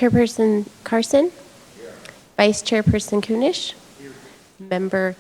Chairperson Carson. Vice Chairperson Kunish. Member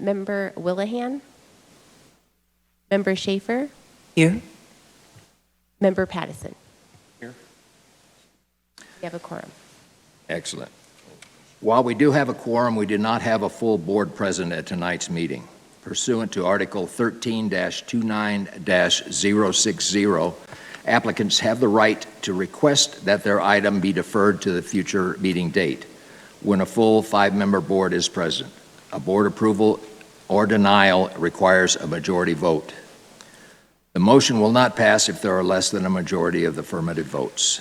Member Willihan. Member Schaefer. Here. Member Pattison. Here. We have a quorum. Excellent. While we do have a quorum, we did not have a full board present at tonight's meeting. Pursuant to Article 13-29-060, applicants have the right to request that their item be deferred to the future meeting date when a full 5-member board is present. A board approval or denial requires a majority vote. The motion will not pass if there are less than a majority of the affirmative votes.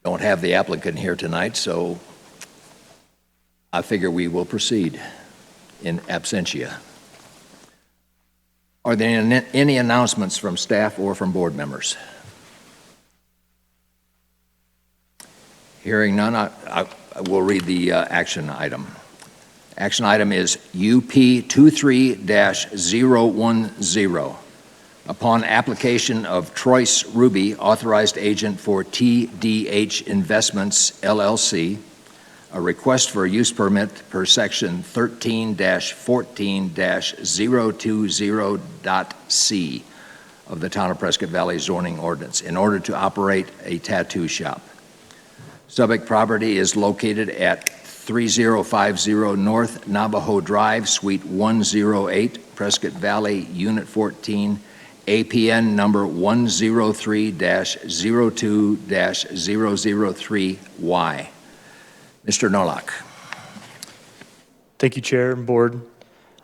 We don't have the applicant here tonight, so I figure we will proceed in absentia. Are there any announcements from staff or from board members? Hearing none, I will read the action item. Action item is UP 23-010. Upon application of Troyce Ruby, authorized agent for TDH Investments, LLC, a request for a use permit per section 13-14-020.c of the Town of Prescott Valley zoning ordinance in order to operate a tattoo shop. Subject property is located at 3050 North Navajo Drive, Suite 108, Prescott Valley, Unit 14, APN number 103-02-003Y. Mr. Norlock. Thank you, Chair and Board.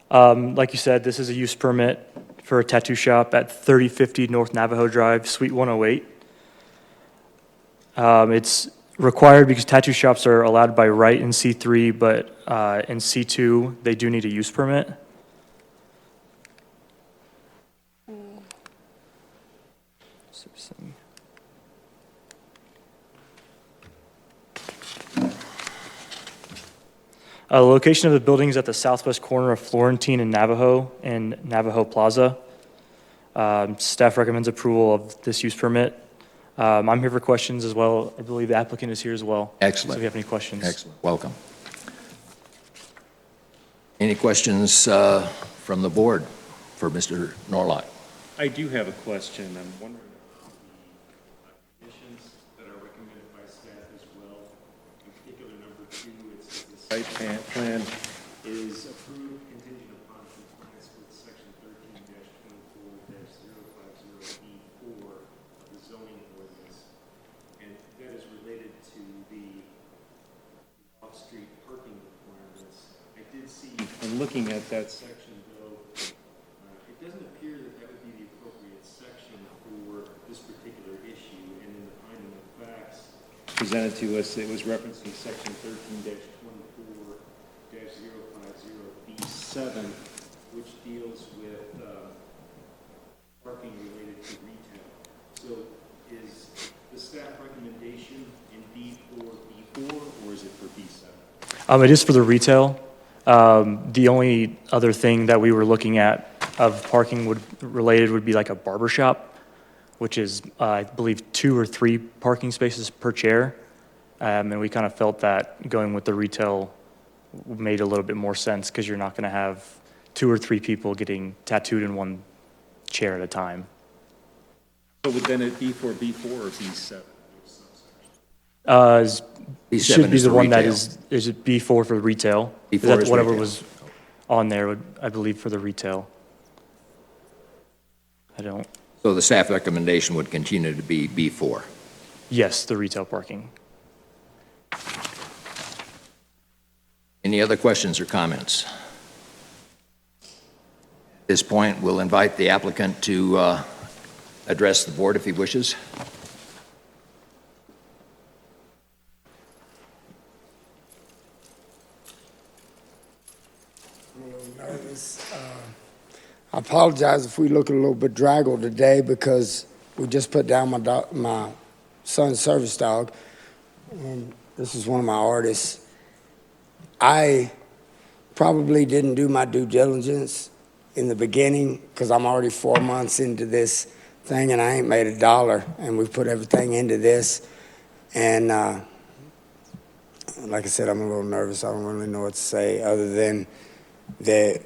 Like you said, this is a use permit for a tattoo shop at 3050 North Navajo Drive, Suite 108. It's required because tattoo shops are allowed by right in C3, but in C2, they do need a use permit. The location of the building is at the southwest corner of Florentine and Navajo Plaza. Staff recommends approval of this use permit. I'm here for questions as well. I believe the applicant is here as well. Excellent. So if you have any questions. Excellent. Welcome. Any questions from the board for Mr. Norlock? I do have a question. I'm wondering about the conditions that are recommended by staff as well. In particular, number 2, it says the site plan is approved contingent upon compliance with section 13-24-050B4 of the zoning ordinance, and that is related to the off-street parking requirements. I did see, when looking at that section, though, it doesn't appear that that would be the appropriate section for this particular issue, and in the finding of facts presented to us, it was referencing section 13-24-050B7, which deals with parking related to retail. So is the staff recommendation in B4, or is it for B7? It is for the retail. The only other thing that we were looking at of parking related would be like a barber shop, which is, I believe, 2 or 3 parking spaces per chair. And we kind of felt that going with the retail made a little bit more sense because you're not going to have 2 or 3 people getting tattooed in one chair at a time. So would then it be for B4 or B7? B7 Should be is the one that retail. is it B4 for retail. B4 That's is whatever retail. was on there, would, I believe, for the retail. I don't. So the staff recommendation would continue to be B4. Yes, the retail parking. Any other questions or comments? At this point, we'll invite the applicant to address the board if he wishes. I apologize if we look a little bit draggled today because we just put down my son's service dog. This is one of my artists. I probably didn't do my due diligence in the beginning because I'm already 4 months into this thing and I ain't made $1, and we've put everything into this. And like I said, I'm a little nervous. I don't really know what to say other than that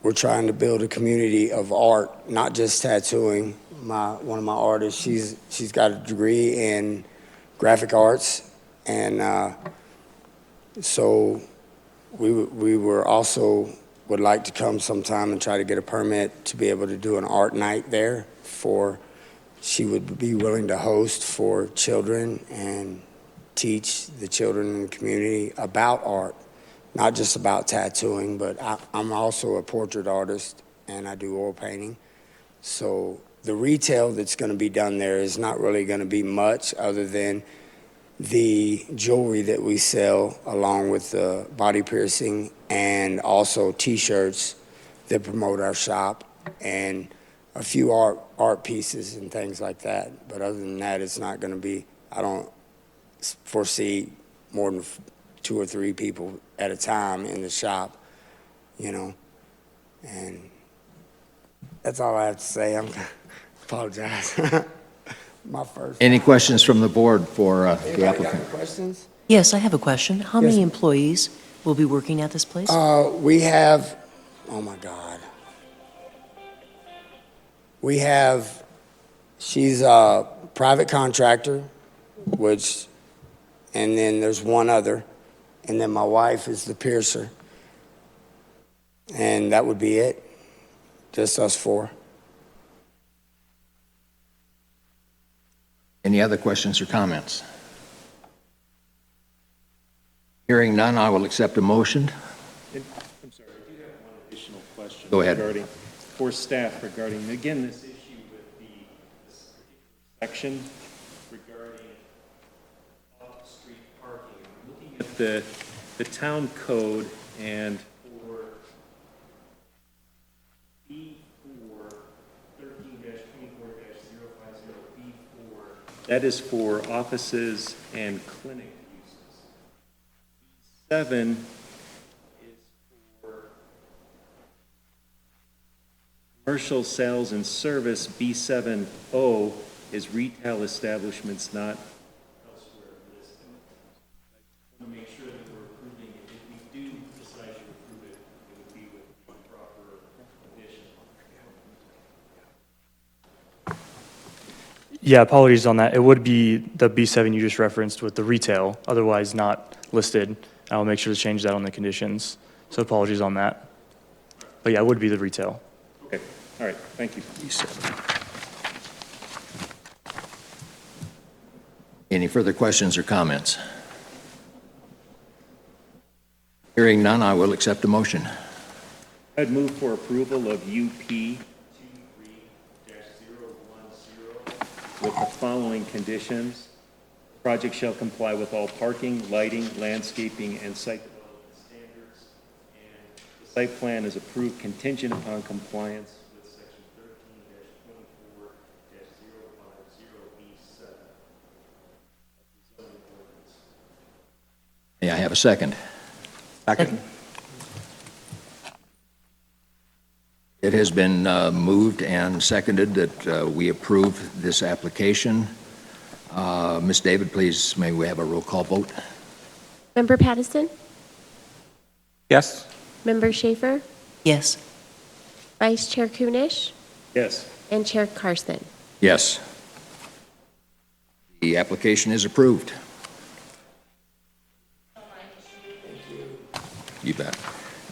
we're trying to build a community of art, not just tattooing. One of my artists, she's got a degree in graphic arts, and so we were also would like to come sometime and try to get a permit to be able to do an art night there for, she would be willing to host for children and teach the children in the community about art, not just about tattooing, but I'm also a portrait artist and I do oil painting. So the retail that's going to be done there is not really going to be much other than the jewelry that we sell along with the body piercing and also T-shirts that promote our shop and a few art pieces and things like that. But other than that, it's not going to be, I don't foresee more than 2 or 3 people at a time in the shop, you know, and that's all I have to say. I apologize. My first. Any questions from the board for the Anybody got any applicant? questions? Yes, I have a question. How Yes. many employees will be working at this place? We have, oh my God. We have, she's a private contractor, which, and then there's one other, and then my wife is the piercer. And that would be it, just us 4. Any other questions or comments? Hearing none, I will accept a motion. I'm sorry, I do have one additional question. Go ahead. Regarding, for staff regarding, again, this issue with this particular section regarding off-street parking. I'm looking at the town code and for B4, 13-24-050B4, that is for offices and clinic uses. B7 is for commercial sales and service. B7O is retail establishments not elsewhere listed. I want to make sure that we're approving it. If we do decide to approve it, it would be with the proper addition. Yeah, apologies on that. It would be the B7 you just referenced with the retail, otherwise not listed. I'll make sure to change that on the conditions. So apologies on that. But yeah, it would be the retail. Okay, all right, thank you. Any further questions or comments? Hearing none, I will accept a motion. I'd move for approval of UP 23-010 with the following conditions. Project shall comply with all parking, lighting, landscaping, and site development standards. And the site plan is approved contingent upon compliance with section 13-24-050B7 of the zoning ordinance. May I have a second? Second. It has been moved and seconded that we approve this application. Ms. David, please, may we have a roll call vote? Member Pattison? Yes. Member Schaefer? Yes. Vice Chair Kunish? Yes. And Chair Carson? Yes. The application is approved. You bet.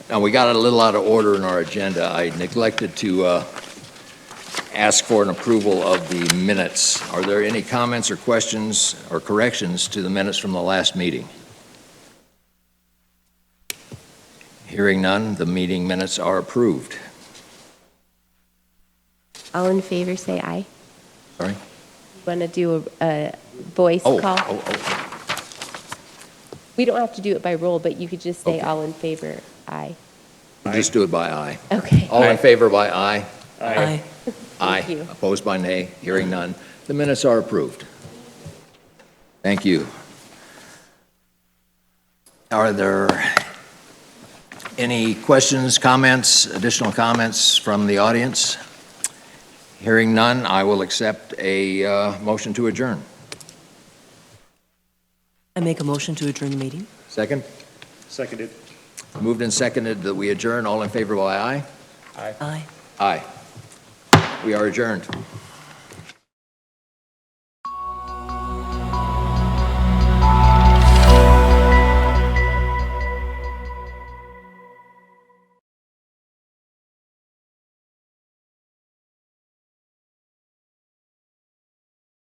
Now, we got a little out of order in our agenda. I neglected to ask for an approval of the minutes. Are there any comments or questions or corrections to the minutes from the last meeting? Hearing none, the meeting minutes are approved. All in favor, say aye. Sorry? Want to do a voice call? We don't have to do it by roll, but you could just say Okay. all in favor, aye. We'll just do it by aye. Okay. All in favor by aye? Aye. Aye. you. Opposed by nay? Hearing none. The minutes are approved. Thank you. Are there any questions, comments, additional comments from the audience? Hearing none, I will accept a motion to adjourn. I make a motion to adjourn the meeting. Second? Seconded. Moved and seconded that we adjourn. All in favor, say aye. Aye. Aye. We are adjourned.